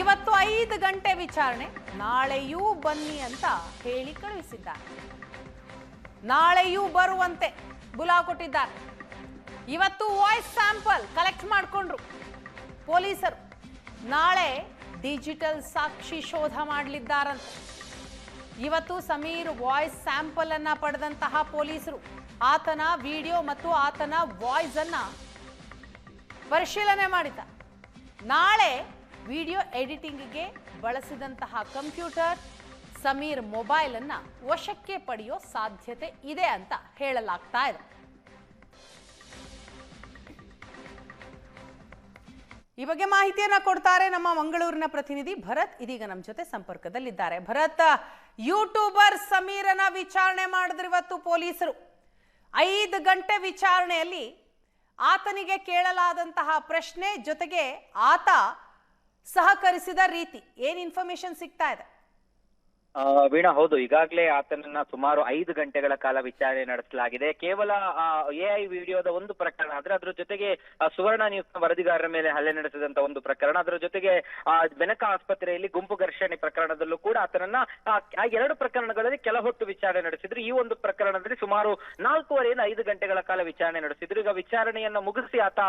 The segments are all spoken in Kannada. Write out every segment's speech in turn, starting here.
ಇವತ್ತು 5 ಗಂಟೆ ವಿಚಾರಣೆ, ನಾಳೆಯೂ ಬನ್ನಿ ಅಂತ ಹೇಳಿ ಕಳುಹಿಸಿದ್ದಾರೆ. ನಾಳೆಯೂ ಬರುವಂತೆ ಬುಲಾ ಕೊಟ್ಟಿದ್ದಾರೆ. ಇವತ್ತು ವಾಯ್ಸ್ ಸ್ಯಾಂಪಲ್ ಕಲೆಕ್ಟ್ ಮಾಡಿಕೊಂಡ್ರು ಪೊಲೀಸರು. ನಾಳೆ ಡಿಜಿಟಲ್ ಸಾಕ್ಷಿ ಶೋಧ ಮಾಡಲಿದ್ದಾರಂತೆ. ಇವತ್ತು ಸಮೀರ್ ವಾಯ್ಸ್ ಸ್ಯಾಂಪಲ್ ಅನ್ನ ಪಡೆದಂತಹ ಪೊಲೀಸರು ಆತನ ವಿಡಿಯೋ ಮತ್ತು ಆತನ ವಾಯ್ಸ್ ಅನ್ನ ಪರಿಶೀಲನೆ ಮಾಡಿದ್ದಾರೆ. ನಾಳೆ ವಿಡಿಯೋ ಎಡಿಟಿಂಗ್ಗೆ ಬಳಸಿದಂತಹ ಕಂಪ್ಯೂಟರ್, ಸಮೀರ್ ಮೊಬೈಲ್ ಅನ್ನ ವಶಕ್ಕೆ ಪಡೆಯೋ ಸಾಧ್ಯತೆ ಇದೆ ಅಂತ ಹೇಳಲಾಗ್ತಾ ಇದೆ. ಈ ಬಗ್ಗೆ ಮಾಹಿತಿಯನ್ನ ಕೊಡ್ತಾರೆ ನಮ್ಮ ಮಂಗಳೂರಿನ ಪ್ರತಿನಿಧಿ ಭರತ್. ಇದೀಗ ನಮ್ಮ ಜೊತೆ ಸಂಪರ್ಕದಲ್ಲಿದ್ದಾರೆ. ಭರತ್, ಯೂಟ್ಯೂಬರ್ ಸಮೀರನ ವಿಚಾರಣೆ ಮಾಡಿದ್ರು ಇವತ್ತು ಪೊಲೀಸರು. 5 ಗಂಟೆ ವಿಚಾರಣೆಯಲ್ಲಿ ಆತನಿಗೆ ಕೇಳಲಾದಂತಹ ಪ್ರಶ್ನೆ ಜೊತೆಗೆ ಆತ ಸಹಕರಿಸಿದ ರೀತಿ ಏನ್ ಇನ್ಫಾರ್ಮೇಶನ್ ಸಿಗ್ತಾ ಇದೆ? ವೀಣಾ, ಹೌದು, ಈಗಾಗಲೇ ಆತನನ್ನ ಸುಮಾರು 5 ಗಂಟೆಗಳ ಕಾಲ ವಿಚಾರಣೆ ನಡೆಸಲಾಗಿದೆ. ಕೇವಲ AI ವಿಡಿಯೋದ ಒಂದು ಪ್ರಕರಣ ಆದ್ರೆ ಅದರ ಜೊತೆಗೆ ಸುವರ್ಣ ನ್ಯೂಸ್ನ ವರದಿಗಾರರ ಮೇಲೆ ಹಲ್ಲೆ ನಡೆಸಿದಂತ ಒಂದು ಪ್ರಕರಣ, ಅದರ ಜೊತೆಗೆ ಬೆನಕ ಆಸ್ಪತ್ರೆಯಲ್ಲಿ ಗುಂಪು ಘರ್ಷಣೆ ಪ್ರಕರಣದಲ್ಲೂ ಕೂಡ ಆತನನ್ನ ಆ 2 ಪ್ರಕರಣಗಳಲ್ಲಿ ಕೆಲ ಹೊತ್ತು ವಿಚಾರಣೆ ನಡೆಸಿದ್ರು. ಈ ಒಂದು ಪ್ರಕರಣದಲ್ಲಿ ಸುಮಾರು 4.5 ರಿಂದ 5 ಗಂಟೆಗಳ ಕಾಲ ವಿಚಾರಣೆ ನಡೆಸಿದ್ರು. ಈಗ ವಿಚಾರಣೆಯನ್ನ ಮುಗಿಸಿ ಆತ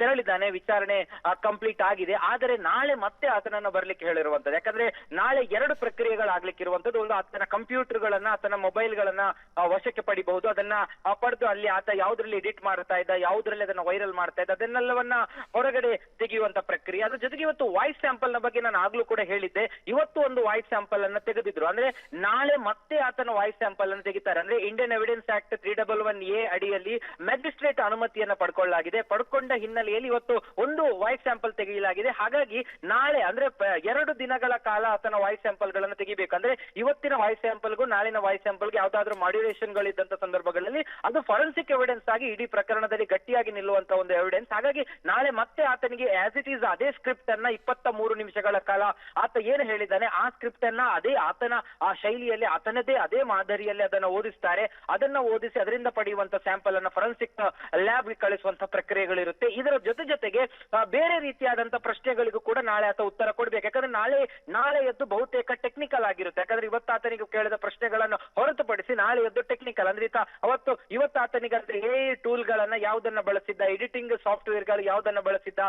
ತೆರಳಿದ್ದಾನೆ. ವಿಚಾರಣೆ ಕಂಪ್ಲೀಟ್ ಆಗಿದೆ. ಆದರೆ ನಾಳೆ ಮತ್ತೆ ಆತನನ್ನ ಬರ್ಲಿಕ್ಕೆ ಹೇಳಿರುವಂತದ್ದು. ಯಾಕಂದ್ರೆ ನಾಳೆ 2 ಪ್ರಕ್ರಿಯೆಗಳಾಗ್ಲಿಕ್ಕೆ ಒಂದು ಆತನ ಕಂಪ್ಯೂಟರ್ಗಳನ್ನ, ಆತನ ಮೊಬೈಲ್ ಗಳನ್ನ ವಶಕ್ಕೆ ಪಡಿಬಹುದು. ಅದನ್ನ ಪಡೆದು ಅಲ್ಲಿ ಆತ ಯಾವ್ದ್ರಲ್ಲಿ ಎಡಿಟ್ ಮಾಡ್ತಾ ಇದ್ದ, ಯಾವ್ದ್ರಲ್ಲಿ ಅದನ್ನ ವೈರಲ್ ಮಾಡ್ತಾ ಇದ್ದ, ಅದನ್ನೆಲ್ಲವನ್ನ ಹೊರಗಡೆ ತೆಗೆಯುವಂತ ಪ್ರಕ್ರಿಯೆ. ಅದ್ರ ಜೊತೆಗೆ ಇವತ್ತು ವಾಯ್ಸ್ ಸ್ಯಾಂಪಲ್ ನ ಬಗ್ಗೆ ನಾನು ಆಗ್ಲೂ ಕೂಡ ಹೇಳಿದ್ದೆ. ಇವತ್ತು ಒಂದು ವಾಯ್ಸ್ ಸ್ಯಾಂಪಲ್ ಅನ್ನ ತೆಗೆದಿದ್ರು. ಅಂದ್ರೆ ನಾಳೆ ಮತ್ತೆ ಆತನ ವಾಯ್ಸ್ ಸ್ಯಾಂಪಲ್ ಅನ್ನು ತೆಗಿತಾರೆ. ಅಂದ್ರೆ ಇಂಡಿಯನ್ ಎವಿಡೆನ್ಸ್ ಆಕ್ಟ್ 311A ಅಡಿಯಲ್ಲಿ ಮ್ಯಾಜಿಸ್ಟ್ರೇಟ್ ಅನುಮತಿಯನ್ನ ಪಡ್ಕೊಳ್ಳಲಾಗಿದೆ. ಪಡ್ಕೊಂಡ ಹಿನ್ನೆಲೆಯಲ್ಲಿ ಇವತ್ತು ಒಂದು ವಾಯ್ಸ್ ಸ್ಯಾಂಪಲ್ ತೆಗೆಯಲಾಗಿದೆ. ಹಾಗಾಗಿ ನಾಳೆ ಅಂದ್ರೆ 2 ದಿನಗಳ ಕಾಲ ಆತನ ವಾಯ್ಸ್ ಸ್ಯಾಂಪಲ್ ಗಳನ್ನ ತೆಗಿಬೇಕಂದ್ರೆ ಇವತ್ತಿನ ವಾಯ್ಸ್ ಸ್ಯಾಂಪಲ್ಗೂ ನಾಳಿನ ವಾಯ್ಸ್ ಸ್ಯಾಂಪಲ್ಗೆ ಯಾವ್ದಾದ್ರು ಮಾಡ್ಯುಲೇಷನ್ ಗಳಿದ್ದಂತ ಸಂದರ್ಭಗಳಲ್ಲಿ ಅದು ಫಾರೆನ್ಸಿಕ್ ಎವಿಡೆನ್ಸ್ ಆಗಿ ಇಡೀ ಪ್ರಕರಣದಲ್ಲಿ ಗಟ್ಟಿಯಾಗಿ ನಿಲ್ಲುವಂತ ಒಂದು ಎವಿಡೆನ್ಸ್. ಹಾಗಾಗಿ ನಾಳೆ ಮತ್ತೆ ಆತನಿಗೆ ಆಸ್ ಇಟ್ ಈಸ್ ಅದೇ ಸ್ಕ್ರಿಪ್ಟ್ ಅನ್ನ 23 ನಿಮಿಷಗಳ ಕಾಲ ಆತ ಏನು ಹೇಳಿದ್ದಾನೆ ಆ ಸ್ಕ್ರಿಪ್ಟ್ ಅನ್ನ ಅದೇ ಆತನ ಆ ಶೈಲಿಯಲ್ಲಿ ಆತನದೇ ಅದೇ ಮಾದರಿಯಲ್ಲಿ ಅದನ್ನ ಓದಿಸ್ತಾರೆ. ಅದನ್ನ ಓದಿಸಿ ಅದರಿಂದ ಪಡೆಯುವಂತ ಸ್ಯಾಂಪಲ್ ಅನ್ನ ಫಾರೆನ್ಸಿಕ್ ಲ್ಯಾಬ್ ಕಳಿಸುವಂತ ಪ್ರಕ್ರಿಯೆಗಳಿರುತ್ತೆ. ಇದರ ಜೊತೆಗೆ ಬೇರೆ ರೀತಿಯಾದಂತ ಪ್ರಶ್ನೆಗಳಿಗೂ ಕೂಡ ನಾಳೆ ಆತ ಉತ್ತರ ಕೊಡ್ಬೇಕು. ಯಾಕಂದ್ರೆ ನಾಳೆ ಎದ್ದು ಬಹುತೇಕ ಟೆಕ್ನಿಕಲ್ ಆಗಿರುತ್ತೆ. ಯಾಕಂದ್ರೆ ಇವತ್ತು ಆತನಿಗೆ ಕೇಳಿದ ಪ್ರಶ್ನೆಗಳನ್ನು ಹೊರತುಪಡಿಸಿ ನಾಳೆ ಎದ್ದು ಟೆಕ್ನಿಕಲ್ ಅಂದ್ರೆ ಇವತ್ತು ಆತನಿಗೆ AI ಟೂಲ್ ಗಳನ್ನ ಯಾವ್ದನ್ನ ಬಳಸಿದ್ದ, ಎಡಿಟಿಂಗ್ ಸಾಫ್ಟ್ವೇರ್ ಗಳು ಯಾವ್ದನ್ನ ಬಳಸಿದ್ದ,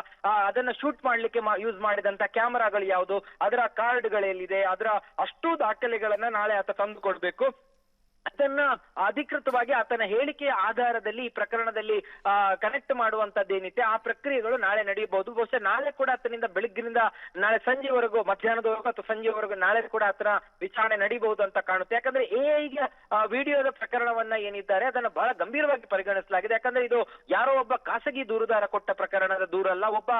ಅದನ್ನ ಶೂಟ್ ಮಾಡ್ಲಿಕ್ಕೆ ಯೂಸ್ ಮಾಡಿದಂತ ಕ್ಯಾಮರಾಗಳು ಯಾವುದು, ಅದರ ಕಾರ್ಡ್ಗಳೆಲ್ಲಿದೆ, ಅದರ ಅಷ್ಟು ದಾಖಲೆಗಳನ್ನ ನಾಳೆ ಆತ ತಂದು ಕೊಡ್ಬೇಕು. ಅದನ್ನ ಅಧಿಕೃತವಾಗಿ ಆತನ ಹೇಳಿಕೆಯ ಆಧಾರದಲ್ಲಿ ಈ ಪ್ರಕರಣದಲ್ಲಿ ಕನೆಕ್ಟ್ ಮಾಡುವಂತದ್ದೇನಿದೆ ಆ ಪ್ರಕ್ರಿಯೆಗಳು ನಾಳೆ ನಡೆಯಬಹುದು. ಬಹುಶಃ ನಾಳೆ ಕೂಡ ಆತನಿಂದ ಬೆಳಗ್ಗಿನಿಂದ ನಾಳೆ ಸಂಜೆವರೆಗೂ, ಮಧ್ಯಾಹ್ನದವರೆಗೂ ಅಥವಾ ಸಂಜೆವರೆಗೂ ನಾಳೆ ಕೂಡ ಆತನ ವಿಚಾರಣೆ ನಡೀಬಹುದು ಅಂತ ಕಾಣುತ್ತೆ. ಯಾಕಂದ್ರೆ AIಗೆ ವಿಡಿಯೋದ ಪ್ರಕರಣವನ್ನ ಏನಿದ್ದಾರೆ ಅದನ್ನ ಬಹಳ ಗಂಭೀರವಾಗಿ ಪರಿಗಣಿಸಲಾಗಿದೆ. ಯಾಕಂದ್ರೆ ಇದು ಯಾರೋ ಒಬ್ಬ ಖಾಸಗಿ ದೂರುದಾರ ಕೊಟ್ಟ ಪ್ರಕರಣದ ದೂರಲ್ಲ, ಒಬ್ಬ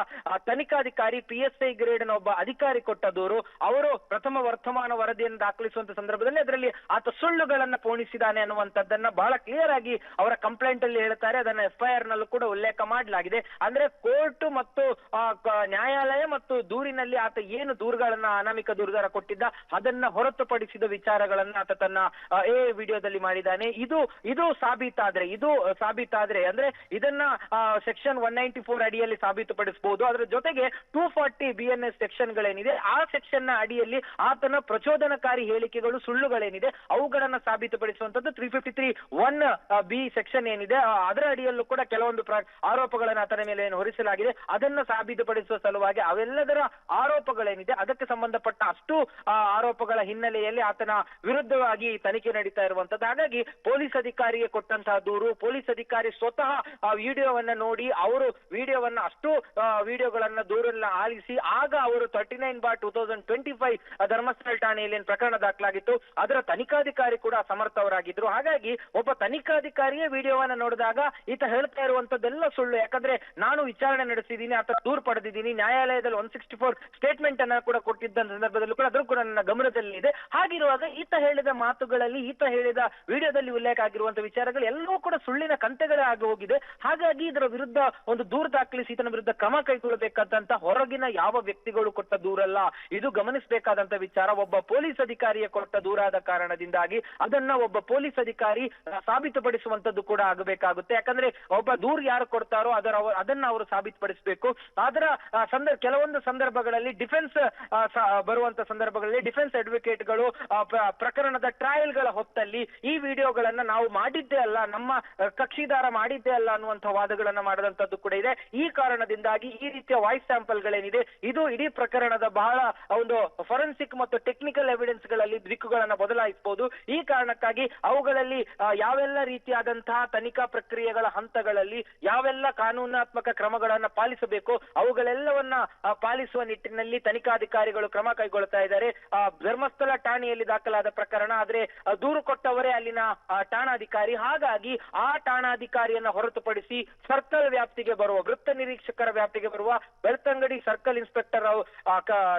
ತನಿಖಾಧಿಕಾರಿ PSI ಗ್ರೇಡ್ನ ಒಬ್ಬ ಅಧಿಕಾರಿ ಕೊಟ್ಟ ದೂರು. ಅವರು ಪ್ರಥಮ ವರ್ತಮಾನ ವರದಿಯನ್ನು ದಾಖಲಿಸುವಂತ ಸಂದರ್ಭದಲ್ಲಿ ಅದರಲ್ಲಿ ಆತ ಸುಳ್ಳುಗಳನ್ನ ಪೋಣಿಸಿದ್ದಾನೆ ಅನ್ನುವಂಥದ್ದನ್ನ ಬಹಳ ಕ್ಲಿಯರ್ ಆಗಿ ಅವರ ಕಂಪ್ಲೇಂಟ್ ಅಲ್ಲಿ ಹೇಳ್ತಾರೆ. ಅದನ್ನ FIR ನಲ್ಲೂ ಕೂಡ ಉಲ್ಲೇಖ ಮಾಡಲಾಗಿದೆ. ಅಂದ್ರೆ ಕೋರ್ಟ್ ಮತ್ತು ನ್ಯಾಯಾಲಯ ಮತ್ತು ದೂರಿನಲ್ಲಿ ಆತ ಏನು ದೂರುಗಳನ್ನ ಅನಾಮಿಕ ದೂರುದಾರ ಕೊಟ್ಟಿದ್ದ ಅದನ್ನ ಹೊರತುಪಡಿಸಿದ ವಿಚಾರಗಳನ್ನ ಆತ ತನ್ನ ವಿಡಿಯೋದಲ್ಲಿ ಮಾಡಿದ್ದಾನೆ. ಇದು ಸಾಬೀತಾದ್ರೆ ಅಂದ್ರೆ ಇದನ್ನ ಸೆಕ್ಷನ್ 194 ಅಡಿಯಲ್ಲಿ ಸಾಬೀತುಪಡಿಸಬಹುದು. ಅದರ ಜೊತೆಗೆ 240 BNS ಸೆಕ್ಷನ್ ಗಳೇನಿದೆ ಆ ಸೆಕ್ಷನ್ ನ ಅಡಿಯಲ್ಲಿ ಆತನ ಪ್ರಚೋದನಕಾರಿ ಹೇಳಿಕೆಗಳು, ಸುಳ್ಳುಗಳೇನಿದೆ ಅವುಗಳನ್ನ ಸಾಬೀತುಪಡಿಸುವಂತದ್ದು 353(1)B ಸೆಕ್ಷನ್ ಏನಿದೆ ಅದರ ಅಡಿಯಲ್ಲೂ ಕೂಡ ಕೆಲವೊಂದು ಆರೋಪಗಳನ್ನ ಆತನ ಮೇಲೆ ಏನು ಹೊರಿಸಲಾಗಿದೆ ಅದನ್ನ ಸಾಬೀತುಪಡಿಸುವ ಸಲುವಾಗಿ ಅವೆಲ್ಲದರ ಆರೋಪಗಳೇನಿದೆ ಅದಕ್ಕೆ ಸಂಬಂಧಪಟ್ಟ ಅಷ್ಟು ಆರೋಪಗಳ ಹಿನ್ನೆಲೆಯಲ್ಲಿ ಆತನ ವಿರುದ್ಧವಾಗಿ ತನಿಖೆ ನಡೀತಾ ಇರುವಂತದ್ದು. ಹಾಗಾಗಿ ಪೊಲೀಸ್ ಅಧಿಕಾರಿಗೆ ಕೊಟ್ಟಂತಹ ದೂರು, ಪೊಲೀಸ್ ಅಧಿಕಾರಿ ಸ್ವತಃ ಆ ವಿಡಿಯೋವನ್ನ ನೋಡಿ ಅವರು ವಿಡಿಯೋವನ್ನ ವಿಡಿಯೋಗಳನ್ನ ದೂರನ್ನ ಆಲಿಸಿ ಆಗ ಅವರು 39/2025 ಧರ್ಮಸ್ಥಳ ಠಾಣೆಯಲ್ಲಿ ಪ್ರಕರಣ ದಾಖಲಾಗಿತ್ತು. ಅದರ ತನಿಖಾಧಿಕಾರಿ ಕೂಡ ಸಮರ್ಥವರಾಗಿದ್ರು. ಹಾಗಾಗಿ ಒಬ್ಬ ತನಿಖಾಧಿಕಾರಿಯೇ ವಿಡಿಯೋವನ್ನ ನೋಡಿದಾಗ ಈತ ಹೇಳ್ತಾ ಇರುವಂತದ್ದೆಲ್ಲ ಸುಳ್ಳು. ಯಾಕಂದ್ರೆ ನಾನು ವಿಚಾರಣೆ ನಡೆಸಿದ್ದೀನಿ, ಆತ ದೂರು ಪಡೆದಿದ್ದೀನಿ, ನ್ಯಾಯಾಲಯದಲ್ಲಿ 164 ಸ್ಟೇಟ್ಮೆಂಟ್ ಅನ್ನ ಕೂಡ ಕೊಟ್ಟಿದ್ದ ಸಂದರ್ಭದಲ್ಲೂ ಕೂಡ ಅದ್ರ ಕೂಡ ನನ್ನ ಗಮನದಲ್ಲಿ ಇದೆ. ಹಾಗಿರುವಾಗ ಈತ ಹೇಳಿದ ಮಾತುಗಳಲ್ಲಿ, ಈತ ಹೇಳಿದ ವಿಡಿಯೋದಲ್ಲಿ ಉಲ್ಲೇಖ ಆಗಿರುವಂತಹ ವಿಚಾರಗಳು ಎಲ್ಲವೂ ಕೂಡ ಸುಳ್ಳಿನ ಕಂತೆಗಳೇ ಆಗಿ ಹೋಗಿದೆ. ಹಾಗಾಗಿ ಇದರ ವಿರುದ್ಧ ಒಂದು ದೂರು ದಾಖಲಿಸಿ ಈತನ ವಿರುದ್ಧ ಕ್ರಮ ಕೈಗೊಳ್ಳಬೇಕಾದಂತ ಹೊರಗಿನ ಯಾವ ವ್ಯಕ್ತಿಗಳು ಕೊಟ್ಟ ದೂರಲ್ಲ. ಇದು ಗಮನಿಸಬೇಕಾದಂತ ವಿಚಾರ. ಒಬ್ಬ ಪೊಲೀಸ್ ಅಧಿಕಾರಿಯ ಕೊಟ್ಟ ದೂರಾದ ಕಾರಣದಿಂದಾಗಿ ಅದನ್ನ ಒಬ್ಬ ಪೊಲೀಸ್ ಅಧಿಕಾರಿ ಸಾಬೀತುಪಡಿಸುವಂತದ್ದು ಕೂಡ ಆಗಬೇಕಾಗುತ್ತೆ. ಯಾಕಂದ್ರೆ ಒಬ್ಬ ದೂರು ಯಾರು ಕೊಡ್ತಾರೋ ಅದನ್ನ ಅವರು ಸಾಬೀತುಪಡಿಸಬೇಕು. ಅದರ ಕೆಲವೊಂದು ಸಂದರ್ಭಗಳಲ್ಲಿ ಡಿಫೆನ್ಸ್ ಬರುವಂತ ಸಂದರ್ಭಗಳಲ್ಲಿ ಡಿಫೆನ್ಸ್ ಅಡ್ವೊಕೇಟ್ಗಳು ಪ್ರಕರಣದ ಟ್ರಯಲ್ ಗಳ ಹೊತ್ತಲ್ಲಿ ಈ ವಿಡಿಯೋಗಳನ್ನ ನಾವು ಮಾಡಿದ್ದೇ ಅಲ್ಲ, ನಮ್ಮ ಕಕ್ಷಿದಾರ ಮಾಡಿದ್ದೇ ಅಲ್ಲ ಅನ್ನುವಂಥ ವಾದಗಳನ್ನ ಮಾಡಿದಂತದ್ದು ಕೂಡ ಇದೆ. ಈ ಕಾರಣದಿಂದಾಗಿ ಈ ರೀತಿಯ ವಾಯ್ಸ್ ಸ್ಯಾಂಪಲ್ ಗಳೇನಿದೆ ಇದು ಇಡೀ ಪ್ರಕರಣದ ಬಹಳ ಒಂದು ಫೊರೆನ್ಸಿಕ್ ಮತ್ತು ಟೆಕ್ನಿಕಲ್ ಎವಿಡೆನ್ಸ್ ಗಳಲ್ಲಿ ದಿಕ್ಕುಗಳನ್ನ ಬದಲಾಯಿಸಬಹುದು. ಈ ಕಾರಣಕ್ಕಾಗಿ ಅವುಗಳಲ್ಲಿ ಯಾವೆಲ್ಲ ರೀತಿಯಾದಂತಹ ತನಿಖಾ ಪ್ರಕ್ರಿಯೆಗಳ ಹಂತಗಳಲ್ಲಿ ಯಾವೆಲ್ಲ ಕಾನೂನಾತ್ಮಕ ಕ್ರಮಗಳನ್ನ ಪಾಲಿಸಬೇಕು ಅವುಗಳೆಲ್ಲವನ್ನ ಪಾಲಿಸುವ ನಿಟ್ಟಿನಲ್ಲಿ ತನಿಖಾಧಿಕಾರಿಗಳು ಕ್ರಮ ಕೈಗೊಳ್ತಾ ಇದ್ದಾರೆ. ಧರ್ಮಸ್ಥಳ ಠಾಣೆಯಲ್ಲಿ ದಾಖಲಾದ ಪ್ರಕರಣ, ಆದ್ರೆ ದೂರು ಕೊಟ್ಟವರೇ ಅಲ್ಲಿನ ಠಾಣಾಧಿಕಾರಿ. ಹಾಗಾಗಿ ಆ ಠಾಣಾಧಿಕಾರಿಯನ್ನ ಹೊರತುಪಡಿಸಿ ಸರ್ಕಲ್ ವ್ಯಾಪ್ತಿಗೆ ಬರುವ ವೃತ್ತ ನಿರೀಕ್ಷಕರ ವ್ಯಾಪ್ತಿಗೆ ಬರುವ ಬೆಳ್ತಂಗಡಿ ಸರ್ಕಲ್ ಇನ್ಸ್ಪೆಕ್ಟರ್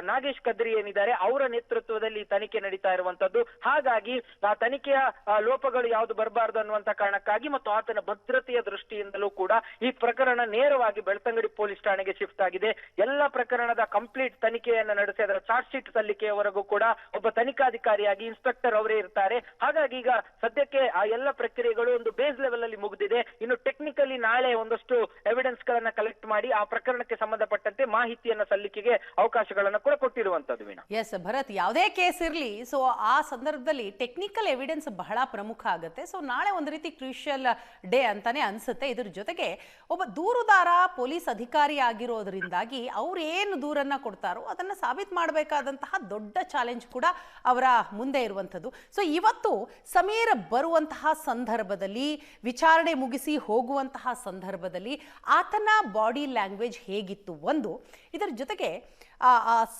ನಾಗೇಶ್ ಕದ್ರಿ ಏನಿದ್ದಾರೆ ಅವರ ನೇತೃತ್ವದಲ್ಲಿ ತನಿಖೆ ನಡೀತಾ ಇರುವಂತದ್ದು. ಹಾಗಾಗಿ ಆ ತನಿಖೆಯ ಲೋಪಗಳು ಯಾವುದು ಬರಬಾರದು ಅನ್ನುವಂತ ಕಾರಣಕ್ಕಾಗಿ ಮತ್ತು ಆತನ ಭದ್ರತೆಯ ದೃಷ್ಟಿಯಿಂದಲೂ ಕೂಡ ಈ ಪ್ರಕರಣ ನೇರವಾಗಿ ಬೆಳ್ತಂಗಡಿ ಪೊಲೀಸ್ ಠಾಣೆಗೆ ಶಿಫ್ಟ್ ಆಗಿದೆ. ಎಲ್ಲ ಪ್ರಕರಣದ ಕಂಪ್ಲೀಟ್ ತನಿಖೆಯನ್ನು ನಡೆಸಿ ಅದರ ಚಾರ್ಜ್ ಶೀಟ್ ಸಲ್ಲಿಕೆಯವರೆಗೂ ಕೂಡ ಒಬ್ಬ ತನಿಖಾಧಿಕಾರಿಯಾಗಿ ಇನ್ಸ್ಪೆಕ್ಟರ್ ಅವರೇ ಇರ್ತಾರೆ. ಹಾಗಾಗಿ ಈಗ ಸದ್ಯಕ್ಕೆ ಆ ಎಲ್ಲ ಪ್ರಕ್ರಿಯೆಗಳು ಒಂದು ಬೇಸ್ ಲೆವೆಲ್ ಅಲ್ಲಿ ಮುಗಿದಿದೆ. ಇನ್ನು ಟೆಕ್ನಿಕಲಿ ನಾಳೆ ಒಂದಷ್ಟು ಎವಿಡೆನ್ಸ್ ಗಳನ್ನ ಕಲೆಕ್ಟ್ ಮಾಡಿ ಆ ಪ್ರಕರಣಕ್ಕೆ ಸಂಬಂಧಪಟ್ಟಂತೆ ಮಾಹಿತಿಯನ್ನ ಸಲ್ಲಿಕೆಗೆ ಅವಕಾಶಗಳನ್ನ ಕೂಡ ಕೊಟ್ಟಿರುವಂತದ್ದು. ವೀಣಾ, ಎಸ್ ಭರತ್, ಯಾವುದೇ ಕೇಸ್ ಇರಲಿ, ಸೊ ಆ ಸಂದರ್ಭದಲ್ಲಿ ಟೆಕ್ನಿಕಲ್ ಎವಿಡೆನ್ಸ್ ಬಹಳ ಪ್ರಮುಖ ಆಗುತ್ತೆ. ಸೊ ನಾಳೆ ಒಂದು ರೀತಿ ಕ್ರೂಷಿಯಲ್ ಡೇ ಅಂತಾನೆ ಅನ್ಸುತ್ತೆ. ಇದ್ರ ಜೊತೆಗೆ ಒಬ್ಬ ದೂರುದಾರ ಪೊಲೀಸ್ ಅಧಿಕಾರಿ ಆಗಿರೋದ್ರಿಂದಾಗಿ ಅವ್ರು ಏನು ದೂರನ್ನ ಕೊಡ್ತಾರೋ ಅದನ್ನ ಸಾಬೀತು ಮಾಡಬೇಕಾದಂತಹ ದೊಡ್ಡ ಚಾಲೆಂಜ್ ಕೂಡ ಅವರ ಮುಂದೆ ಇರುವಂಥದ್ದು. ಸೊ ಇವತ್ತು ಸಮೀರ್ ಬರುವಂತಹ ಸಂದರ್ಭದಲ್ಲಿ, ವಿಚಾರಣೆ ಮುಗಿಸಿ ಹೋಗುವಂತಹ ಸಂದರ್ಭದಲ್ಲಿ ಆತನ ಬಾಡಿ ಲ್ಯಾಂಗ್ವೇಜ್ ಹೇಗಿತ್ತು ಒಂದು, ಇದರ ಜೊತೆಗೆ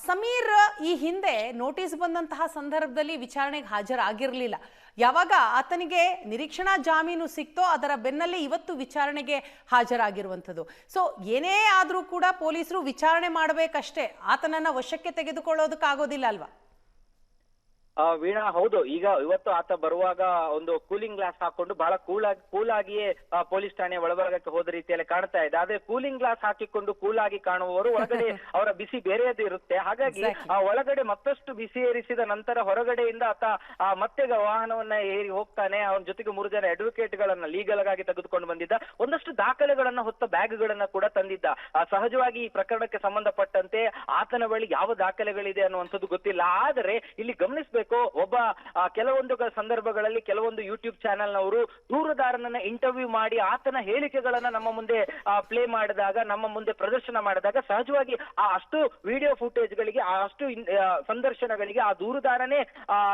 ಸಮೀರ್ ಈ ಹಿಂದೆ ನೋಟಿಸ್ ಬಂದಂತಹ ಸಂದರ್ಭದಲ್ಲಿ ವಿಚಾರಣೆಗೆ ಹಾಜರಾಗಿರಲಿಲ್ಲ. ಯಾವಾಗ ಆತನಿಗೆ ನಿರೀಕ್ಷಣಾ ಜಾಮೀನು ಸಿಕ್ತೋ ಅದರ ಬೆನ್ನಲ್ಲೇ ಇವತ್ತು ವಿಚಾರಣೆಗೆ ಹಾಜರಾಗಿರುವಂಥದ್ದು. ಸೊ ಏನೇ ಆದರೂ ಕೂಡ ಪೊಲೀಸರು ವಿಚಾರಣೆ ಮಾಡಬೇಕಷ್ಟೇ, ಆತನನ್ನ ವಶಕ್ಕೆ ತೆಗೆದುಕೊಳ್ಳೋದಕ್ಕಾಗೋದಿಲ್ಲ ಅಲ್ವಾ? ವೀಣಾ, ಹೌದು. ಈಗ ಇವತ್ತು ಆತ ಬರುವಾಗ ಒಂದು ಕೂಲಿಂಗ್ ಗ್ಲಾಸ್ ಹಾಕೊಂಡು ಬಹಳ ಕೂಲ್ ಆಗಿಯೇ ಪೊಲೀಸ್ ಠಾಣೆ ಒಳಭಾಗಕ್ಕೆ ಹೋದ ರೀತಿಯಲ್ಲಿ ಕಾಣ್ತಾ ಇದೆ. ಆದ್ರೆ ಕೂಲಿಂಗ್ ಗ್ಲಾಸ್ ಹಾಕಿಕೊಂಡು ಕೂಲ್ ಆಗಿ ಕಾಣುವವರು ಒಳಗಡೆ ಅವರ ಬಿಸಿ ಬೇರೆಯದೇ ಇರುತ್ತೆ. ಹಾಗಾಗಿ ಆ ಒಳಗಡೆ ಮತ್ತಷ್ಟು ಬಿಸಿ ಏರಿಸಿದ ನಂತರ ಹೊರಗಡೆಯಿಂದ ಆತ ಮತ್ತೆ ವಾಹನವನ್ನ ಏರಿ ಹೋಗ್ತಾನೆ. ಅವನ ಜೊತೆಗೆ 3 ಜನ ಅಡ್ವೊಕೇಟ್ ಗಳನ್ನ ಲೀಗಲ್ ಆಗಿ ತೆಗೆದುಕೊಂಡು ಬಂದಿದ್ದ. ಒಂದಷ್ಟು ದಾಖಲೆಗಳನ್ನ ಹೊತ್ತ ಬ್ಯಾಗ್ ಗಳನ್ನ ಕೂಡ ತಂದಿದ್ದ. ಸಹಜವಾಗಿ ಈ ಪ್ರಕರಣಕ್ಕೆ ಸಂಬಂಧಪಟ್ಟಂತೆ ಆತನ ಬಳಿ ಯಾವ ದಾಖಲೆಗಳಿದೆ ಅನ್ನುವಂಥದ್ದು ಗೊತ್ತಿಲ್ಲ. ಆದರೆ ಇಲ್ಲಿ ಗಮನಿಸಬೇಕು, ಒಬ್ಬ ಕೆಲವೊಂದು ಸಂದರ್ಭಗಳಲ್ಲಿ ಕೆಲವೊಂದು ಯೂಟ್ಯೂಬ್ ಚಾನೆಲ್ ನವರು ದೂರುದಾರನನ್ನ ಇಂಟರ್ವ್ಯೂ ಮಾಡಿ ಆತನ ಹೇಳಿಕೆಗಳನ್ನ ನಮ್ಮ ಮುಂದೆ ಪ್ಲೇ ಮಾಡಿದಾಗ, ನಮ್ಮ ಮುಂದೆ ಪ್ರದರ್ಶನ ಮಾಡಿದಾಗ ಸಹಜವಾಗಿ ಆ ಅಷ್ಟು ವಿಡಿಯೋ ಫುಟೇಜ್ ಗಳಿಗೆ, ಆ ಅಷ್ಟು ಸಂದರ್ಶನಗಳಿಗೆ ಆ ದೂರುದಾರನೇ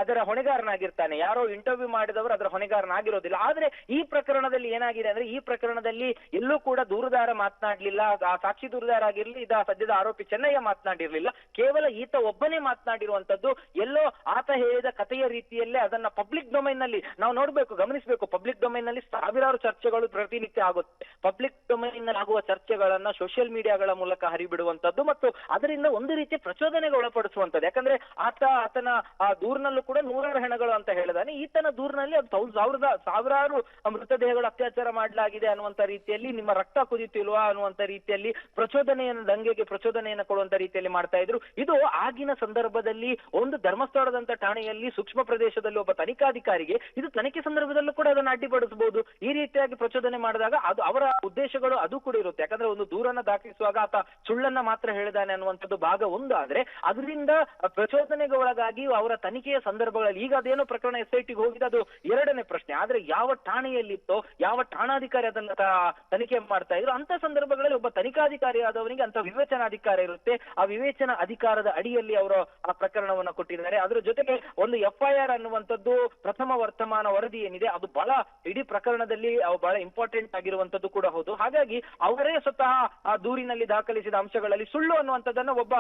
ಅದರ ಹೊಣೆಗಾರನಾಗಿರ್ತಾನೆ. ಯಾರೋ ಇಂಟರ್ವ್ಯೂ ಮಾಡಿದವರು ಅದರ ಹೊಣೆಗಾರನಾಗಿರೋದಿಲ್ಲ. ಆದ್ರೆ ಈ ಪ್ರಕರಣದಲ್ಲಿ ಏನಾಗಿದೆ ಅಂದ್ರೆ, ಈ ಪ್ರಕರಣದಲ್ಲಿ ಎಲ್ಲೂ ಕೂಡ ದೂರುದಾರ ಮಾತನಾಡ್ಲಿಲ್ಲ. ಆ ಸಾಕ್ಷಿ ದೂರುದಾರ ಆಗಿರ್ಲಿ, ಸದ್ಯದ ಆರೋಪಿ ಚೆನ್ನಯ್ಯ ಮಾತನಾಡಿರ್ಲಿಲ್ಲ. ಕೇವಲ ಈತ ಒಬ್ಬನೇ ಮಾತನಾಡಿರುವಂತದ್ದು. ಎಲ್ಲೋ ಆತ ಹೇಳಿದ ಕಥೆಯ ರೀತಿಯಲ್ಲೇ ಅದನ್ನ ಪಬ್ಲಿಕ್ ಡೊಮೈನ್ ನಲ್ಲಿ ನಾವು ನೋಡ್ಬೇಕು, ಗಮನಿಸಬೇಕು. ಪಬ್ಲಿಕ್ ಡೊಮೈನ್ ನಲ್ಲಿ ಸಾವಿರಾರು ಚರ್ಚೆಗಳು ಪ್ರತಿನಿತ್ಯ ಆಗುತ್ತೆ. ಪಬ್ಲಿಕ್ ಡೊಮೈನ್ ನಲ್ಲಿ ಆಗುವ ಚರ್ಚೆಗಳನ್ನ ಸೋಷಿಯಲ್ ಮೀಡಿಯಾಗಳ ಮೂಲಕ ಹರಿಬಿಡುವಂತದ್ದು ಮತ್ತು ಅದರಿಂದ ಒಂದು ರೀತಿಯ ಪ್ರಚೋದನೆಗೆ ಒಳಪಡಿಸುವಂತದ್ದು. ಯಾಕಂದ್ರೆ ಆತನ ಆ ದೂರಿನಲ್ಲೂ ಕೂಡ 100 ಹೆಣಗಳು ಅಂತ ಹೇಳಿದಾನೆ. ಈತನ ದೂರಿನಲ್ಲಿ ಸಾವಿರಾರು ಮೃತದೇಹಗಳು ಅತ್ಯಾಚಾರ ಮಾಡಲಾಗಿದೆ ಅನ್ನುವಂತ ರೀತಿಯಲ್ಲಿ, ನಿಮ್ಮ ರಕ್ತ ಕುದಿತಿಲ್ವಾ ಅನ್ನುವಂತ ರೀತಿಯಲ್ಲಿ ಪ್ರಚೋದನೆಯನ್ನು, ದಂಗೆಗೆ ಪ್ರಚೋದನೆಯನ್ನು ಕೊಡುವಂತ ರೀತಿಯಲ್ಲಿ ಮಾಡ್ತಾ ಇದ್ರು. ಇದು ಆಗಿನ ಸಂದರ್ಭದಲ್ಲಿ ಒಂದು ಧರ್ಮಸ್ಥಳದಂತ ಠಾಣೆಯಲ್ಲಿ ಸೂಕ್ಷ್ಮ ಪ್ರದೇಶದಲ್ಲಿ ಒಬ್ಬ ತನಿಖಾಧಿಕಾರಿಗೆ ಇದು ತನಿಖೆ ಸಂದರ್ಭದಲ್ಲೂ ಕೂಡ ಅದನ್ನು ಅಡ್ಡಿಪಡಿಸಬಹುದು. ಈ ರೀತಿಯಾಗಿ ಪ್ರಚೋದನೆ ಮಾಡಿದಾಗ ಅದು ಅವರ ಉದ್ದೇಶಗಳು ಅದು ಕೂಡ ಇರುತ್ತೆ. ಯಾಕಂದ್ರೆ ಒಂದು ದೂರನ್ನ ದಾಖಲಿಸುವಾಗ ಆತ ಸುಳ್ಳನ್ನ ಮಾತ್ರ ಹೇಳಿದಾನೆ ಅನ್ನುವಂಥದ್ದು ಭಾಗ ಒಂದು. ಆದ್ರೆ ಅದರಿಂದ ಪ್ರಚೋದನೆಗೆ ಒಳಗಾಗಿ ಅವರ ತನಿಖೆಯ ಸಂದರ್ಭಗಳಲ್ಲಿ, ಈಗ ಅದೇನೋ ಪ್ರಕರಣ SITಗೆ ಹೋಗಿದೆ, ಅದು ಎರಡನೇ ಪ್ರಶ್ನೆ. ಆದ್ರೆ ಯಾವ ಠಾಣೆಯಲ್ಲಿತ್ತೋ, ಯಾವ ಠಾಣಾಧಿಕಾರಿ ಅದನ್ನ ತನಿಖೆ ಮಾಡ್ತಾ ಇದ್ರು, ಅಂತ ಸಂದರ್ಭಗಳಲ್ಲಿ ಒಬ್ಬ ತನಿಖಾಧಿಕಾರಿ ಆದವನಿಗೆ ಅಂತ ವಿವೇಚನಾಧಿಕಾರ ಇರುತ್ತೆ. ಆ ವಿವೇಚನಾ ಅಧಿಕಾರದ ಅಡಿಯಲ್ಲಿ ಅವರು ಆ ಪ್ರಕರಣವನ್ನ ಕೊಟ್ಟಿದ್ದಾರೆ. ಅದರ ಜೊತೆಗೆ ಒಂದು FIR ಅನ್ನುವಂಥದ್ದು, ಪ್ರಥಮ ವರ್ತಮಾನ ವರದಿ ಏನಿದೆ, ಅದು ಬಹಳ ಇಡೀ ಪ್ರಕರಣದಲ್ಲಿ ಬಹಳ ಇಂಪಾರ್ಟೆಂಟ್ ಆಗಿರುವಂತದ್ದು ಕೂಡ ಹೌದು. ಹಾಗಾಗಿ ಅವರೇ ಸ್ವತಃ ಆ ದೂರಿನಲ್ಲಿ ದಾಖಲಿಸಿದ ಅಂಶಗಳಲ್ಲಿ ಸುಳ್ಳು ಅನ್ನುವಂಥದ್ದನ್ನ ಒಬ್ಬ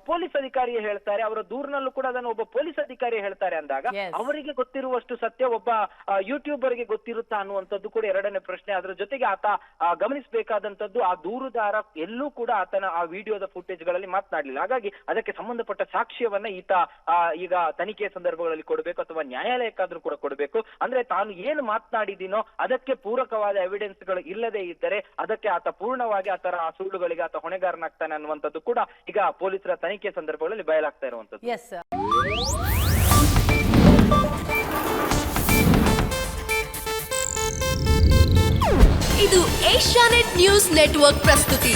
ಪೊಲೀಸ್ ಅಧಿಕಾರಿ ಹೇಳ್ತಾರೆ. ಅವರ ದೂರಿನಲ್ಲೂ ಕೂಡ ಅದನ್ನು ಒಬ್ಬ ಪೊಲೀಸ್ ಅಧಿಕಾರಿ ಹೇಳ್ತಾರೆ ಅಂದಾಗ ಅವರಿಗೆ ಗೊತ್ತಿರುವಷ್ಟು ಸತ್ಯ ಒಬ್ಬ ಯೂಟ್ಯೂಬರ್ಗೆ ಗೊತ್ತಿರುತ್ತಾ ಅನ್ನುವಂಥದ್ದು ಕೂಡ ಎರಡನೇ ಪ್ರಶ್ನೆ. ಅದರ ಜೊತೆಗೆ ಆತ ಗಮನಿಸಬೇಕಾದಂತದ್ದು, ಆ ದೂರುದಾರ ಎಲ್ಲೂ ಕೂಡ ಆತನ ಆ ವಿಡಿಯೋದ ಫುಟೇಜ್ ಗಳಲ್ಲಿ ಮಾತನಾಡಲಿಲ್ಲ. ಹಾಗಾಗಿ ಅದಕ್ಕೆ ಸಂಬಂಧಪಟ್ಟ ಸಾಕ್ಷ್ಯವನ್ನ ಈತ ಈಗ ತನಿಖೆಯ ಸಂದರ್ಭಗಳಲ್ಲಿ ಕೊಡಬೇಕು ಅಥವಾ ನ್ಯಾಯಾಲಯಕ್ಕಾದ್ರೂ ಕೂಡ ಕೊಡಬೇಕು. ಅಂದ್ರೆ ತಾನು ಏನು ಮಾತನಾಡಿದೀನೋ ಅದಕ್ಕೆ ಪೂರಕವಾದ ಎವಿಡೆನ್ಸ್ ಗಳು ಇಲ್ಲದೆ ಇದ್ದರೆ ಅದಕ್ಕೆ ಆತ ಪೂರ್ಣವಾಗಿ ಆತರ ಆ ಸುಳ್ಳುಗಳಿಗೆ ಆತ ಹೊಣೆಗಾರನಾಗ್ತಾನೆ ಅನ್ನುವಂಥದ್ದು ಕೂಡ ಈಗ ಪೊಲೀಸರ ತನಿಖೆ ಸಂದರ್ಭಗಳಲ್ಲಿ ಬಯಲಾಗ್ತಾ ಇರುವಂತದ್ದು. ಇದು ಏಷ್ಯಾನೆಟ್ ನ್ಯೂಸ್ ನೆಟ್ವರ್ಕ್ ಪ್ರಸ್ತುತಿ.